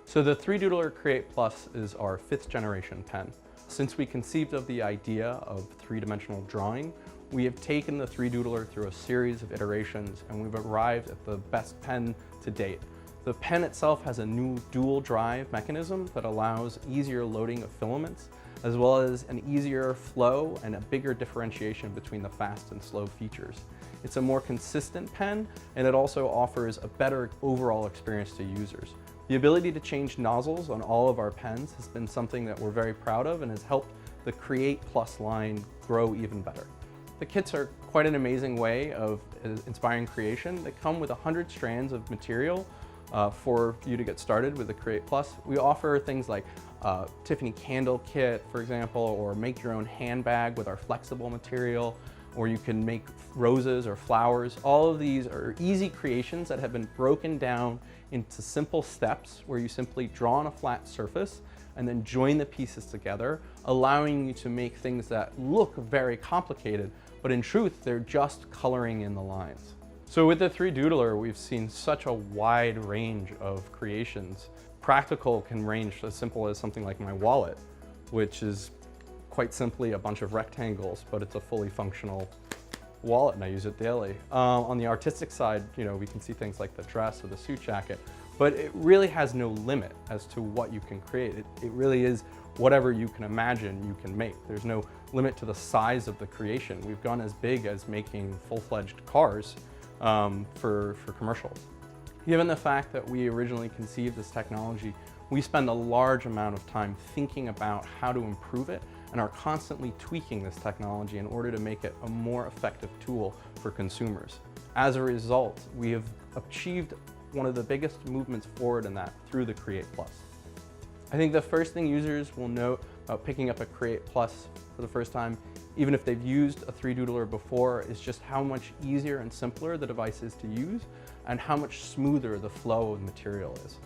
So the 3Doodler Create Plus is our 5th generation pen. Since we conceived of the idea of three-dimensional drawing, we have taken the 3Doodler through a series of iterations and we've arrived at the best pen to date. The pen itself has a new dual drive mechanism that allows easier loading of filaments, as well as an easier flow and a bigger differentiation between the fast and slow features. It's a more consistent pen, and it also offers a better overall experience to users. The ability to change nozzles on all of our pens has been something that we're very proud of and has helped the Create Plus line grow even better. The kits are quite an amazing way of inspiring creation. They come with 100 strands of material for you to get started with the Create Plus. We offer things like Tiffany candle kit, for example, or make your own handbag with our flexible material, or you can make roses or flowers. All of these are easy creations that have been broken down into simple steps where you simply draw on a flat surface and then join the pieces together, allowing you to make things that look very complicated, but in truth, they're just coloring in the lines. So with the 3Doodler, we've seen such a wide range of creations. Practical can range as simple as something like my wallet, which is quite simply a bunch of rectangles, but it's a fully functional wallet and I use it daily. On the artistic side, we can see things like the dress or the suit jacket, but it really has no limit as to what you can create. It really is whatever you can imagine you can make. There's no limit to the size of the creation. We've gone as big as making full-fledged cars for commercials. Given the fact that we originally conceived this technology, we spend a large amount of time thinking about how to improve it and are constantly tweaking this technology in order to make it a more effective tool for consumers. As a result, we have achieved one of the biggest movements forward in that through the Create Plus. I think the first thing users will note about picking up a Create Plus for the first time, even if they've used a 3Doodler before, is just how much easier and simpler the device is to use and how much smoother the flow of material is.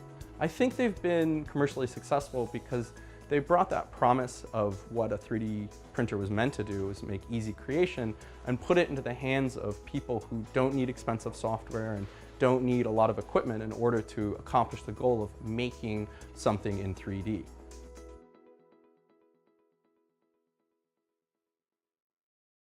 I think they've been commercially successful because they brought that promise of what a 3D printer was meant to do, was make easy creation, and put it into the hands of people who don't need expensive software and don't need a lot of equipment in order to accomplish the goal of making something in 3D.